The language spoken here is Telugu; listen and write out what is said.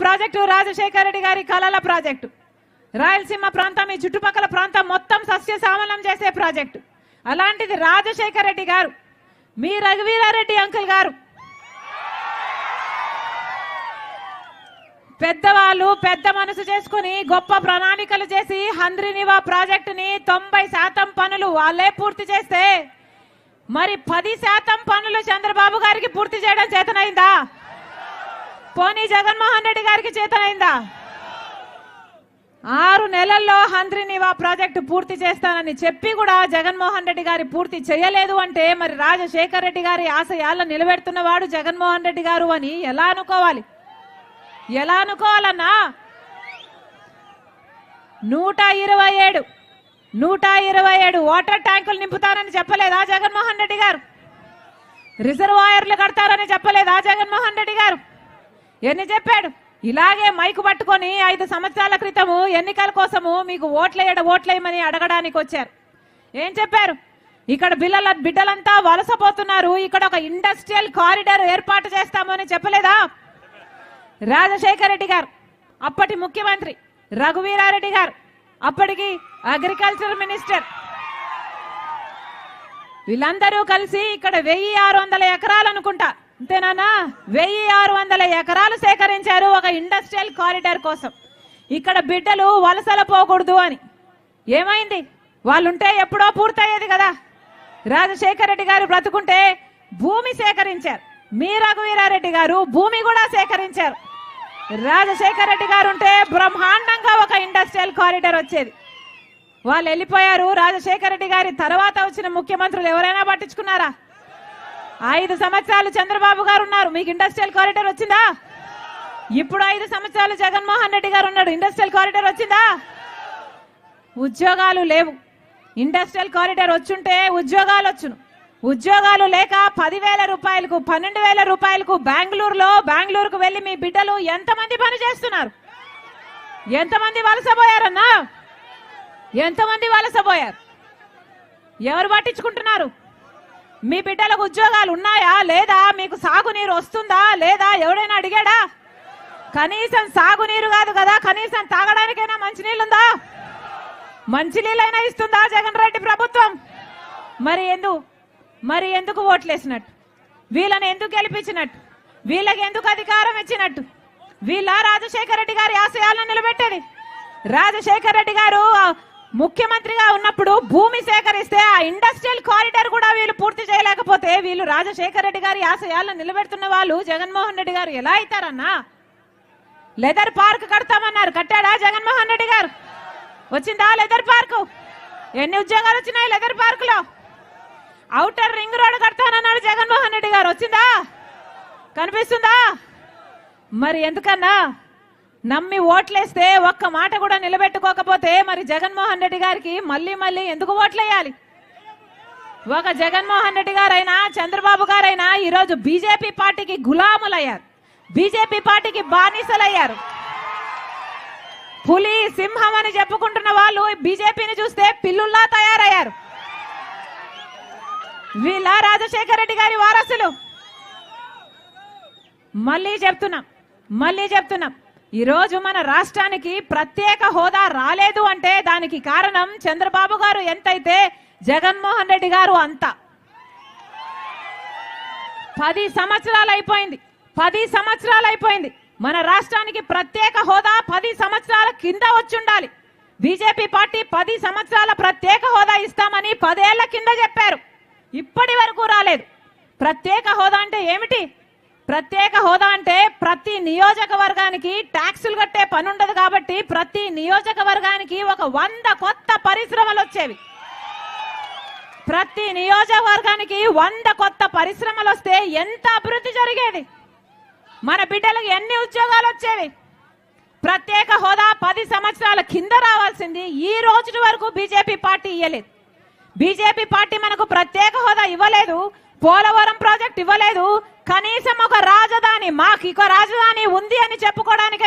ప్రాజెక్టు రాజశేఖర రెడ్డి గారి కలల ప్రాజెక్టు. రాయలసీమ ప్రాంతం, ఈ చుట్టుపక్కల ప్రాంతం మొత్తం సస్యశ్యామలం చేసే ప్రాజెక్టు. అలాంటిది రాజశేఖర రెడ్డి గారు, మీ రఘువీరారెడ్డి అంకుల్ గారు పెద్దవాళ్ళు పెద్ద మనసు చేసుకుని గొప్ప ప్రణాళికలు చేసి హంద్రీనివా ప్రాజెక్టుని 90% పనులు వాళ్ళే పూర్తి చేస్తే మరి 10% పనులు చంద్రబాబు గారికి పూర్తి చేయడం చేతనైందా? పోనీ జగన్మోహన్ రెడ్డి గారికి చేతనైందా? 6 నెలల్లో హంద్రీనివా ప్రాజెక్టు పూర్తి చేస్తానని చెప్పి కూడా జగన్మోహన్ రెడ్డి గారి పూర్తి చేయలేదు అంటే మరి రాజశేఖర రెడ్డి గారి ఆశయాలను నిలబెడుతున్నవాడు జగన్మోహన్ రెడ్డి గారు అని ఎలా అనుకోవాలి? ఎలా అనుకోవాలన్నా? 127 వాటర్ ట్యాంకులు నింపుతారని చెప్పలేదా జగన్మోహన్ రెడ్డి గారు? రిజర్వాయర్లు కడతారని చెప్పలేదా జగన్మోహన్ రెడ్డి గారు? ఎన్ని చెప్పాడు? ఇలాగే మైకు పట్టుకొని 5 సంవత్సరాల క్రితము ఎన్నికల కోసము మీకు ఓట్లేయమని అడగడానికి వచ్చారు. ఏం చెప్పారు? ఇక్కడ బిడ్డలంతా వలసపోతున్నారు, ఇక్కడ ఒక ఇండస్ట్రియల్ కారిడార్ ఏర్పాటు చేస్తామని చెప్పలేదా రాజశేఖర రెడ్డి గారు? అప్పటి ముఖ్యమంత్రి రఘువీరారెడ్డి గారు, అప్పటికి అగ్రికల్చర్ మినిస్టర్, వీళ్ళందరూ కలిసి ఇక్కడ 1600 ఎకరాలు అనుకుంటా, అంతేనా? 1600 ఎకరాలు సేకరించారు ఒక ఇండస్ట్రియల్ కారిడార్ కోసం. ఇక్కడ బిడ్డలు వలసలు పోకూడదు అని. ఏమైంది? వాళ్ళుంటే ఎప్పుడో పూర్తయ్యేది కదా. రాజశేఖర రెడ్డి గారు బ్రతుకుంటే భూమి సేకరించారు, మీ రఘువీరారెడ్డి గారు భూమి కూడా సేకరించారు. రాజశేఖర రెడ్డి గారు ఉంటే బ్రహ్మాండంగా ఒక ఇండస్ట్రియల్ కారిడార్ వచ్చేది. వాళ్ళు వెళ్ళిపోయారు. రాజశేఖర రెడ్డి గారి తర్వాత వచ్చిన ముఖ్యమంత్రులు ఎవరైనా పట్టించుకున్నారా? 5 సంవత్సరాలు చంద్రబాబు గారు ఉన్నారు, మీకు ఇండస్ట్రియల్ కారిడార్ వచ్చిందా? ఇప్పుడు 5 సంవత్సరాలు జగన్మోహన్ రెడ్డి గారు ఉన్నాడు, ఇండస్ట్రియల్ కారిడార్ వచ్చిందా? ఉద్యోగాలు లేవు. ఇండస్ట్రియల్ కారిడార్ వచ్చుంటే ఉద్యోగాలు వచ్చును. ఉద్యోగాలు లేక 10,000 రూపాయలకు 12,000 రూపాయలకు బెంగళూరుకు వెళ్లి మీ బిడ్డలు ఎంతమంది పని చేస్తున్నారు? ఎంతమంది వలసపోయారన్నా? ఎంతమంది వలసపోయారు? ఎవరు పట్టించుకుంటున్నారు? మీ బిడ్డలకు ఉద్యోగాలు ఉన్నాయా లేదా? మీకు సాగునీరు వస్తుందా లేదా? ఎవడైనా అడిగాడా? కనీసం సాగునీరు కాదు కదా, కనీసం తాగడానికైనా మంచినీళ్ళుందా? మంచినీళ్ళైనా ఇస్తుందా జగన్ రెడ్డి ప్రభుత్వం? మరి ఎందుకు ఓట్లేసినట్టు? వీళ్ళని ఎందుకు గెలిపించినట్టు? వీళ్ళకి ఎందుకు అధికారం ఇచ్చినట్టు? వీళ్ళ రాజశేఖర రెడ్డి గారి ఆశయాలను నిలబెట్టేది? రాజశేఖర రెడ్డి గారు ముఖ్యమంత్రిగా ఉన్నప్పుడు భూమి సేకరిస్తే ఆ ఇండస్ట్రియల్ కారిడార్ కూడా వీళ్ళు పూర్తి చేయలేకపోతే వీళ్ళు రాజశేఖర రెడ్డి గారి ఆశయాలను నిలబెడుతున్న వాళ్ళు జగన్మోహన్ రెడ్డి గారు ఎలా అవుతారన్నా? లెదర్ పార్క్ కడతామన్నారు, కట్టాడా జగన్మోహన్ రెడ్డి గారు? వచ్చిందా లెదర్ పార్కు? ఎన్ని ఉద్యోగాలు వచ్చినాయి లెదర్ పార్క్ లో? ఔటర్ రింగ్ రోడ్ కడతానన్నాడు జగన్మోహన్ రెడ్డి గారు, వచ్చిందా? కనిపిస్తుందా? మరి ఎందుకన్నా నమ్మి ఓట్లేస్తే ఒక్క మాట కూడా నిలబెట్టుకోకపోతే మరి జగన్మోహన్ రెడ్డి గారికి మళ్ళీ ఎందుకు ఓట్లేయాలి? ఒక జగన్మోహన్ రెడ్డి గారైనా చంద్రబాబు గారైనా ఈరోజు బీజేపీ పార్టీకి గులాములయ్యారు, బీజేపీ పార్టీకి బానిసలయ్యారు. పులి సింహం అని చెప్పుకుంటున్న వాళ్ళు బీజేపీని చూస్తే పిల్లుల్లా తయారయ్యారు. వీళ్ళ రాజశేఖర రెడ్డి గారి వారసులు. మళ్ళీ చెప్తున్నాం ఈరోజు మన రాష్ట్రానికి ప్రత్యేక హోదా రాలేదు అంటే దానికి కారణం చంద్రబాబు గారు ఎంతైతే జగన్మోహన్ రెడ్డి గారు అంత. 10 సంవత్సరాలు అయిపోయింది. మన రాష్ట్రానికి ప్రత్యేక హోదా 10 సంవత్సరాల కింద వచ్చుండాలి. బీజేపీ పార్టీ 10 సంవత్సరాల ప్రత్యేక హోదా ఇస్తామని 10 ఏళ్ల కింద చెప్పారు, ఇప్పటి వరకు రాలేదు. ప్రత్యేక హోదా అంటే ఏమిటి? ప్రత్యేక హోదా అంటే ప్రతి నియోజకవర్గానికి ట్యాక్సులు కట్టే పని ఉండదు కాబట్టి ప్రతి నియోజకవర్గానికి ఒక 100 కొత్త పరిశ్రమలు వచ్చేవి. ప్రతి నియోజకవర్గానికి 100 కొత్త పరిశ్రమలు వస్తే ఎంత అభివృద్ధి జరిగేది? మన బిడ్డలకు ఎన్ని ఉద్యోగాలు వచ్చేవి? ప్రత్యేక హోదా 10 సంవత్సరాల కింద రావాల్సింది ఈ రోజు వరకు బీజేపీ పార్టీ ఇవ్వలేదు. బీజేపీ పార్టీ మనకు ప్రత్యేక హోదా ఇవ్వలేదు, పోలవరం ప్రాజెక్ట్ ఇవ్వలేదు, కనీసం ఒక రాజధాని మాకు రాజధాని ఉంది అని చెప్పుకోవడానికి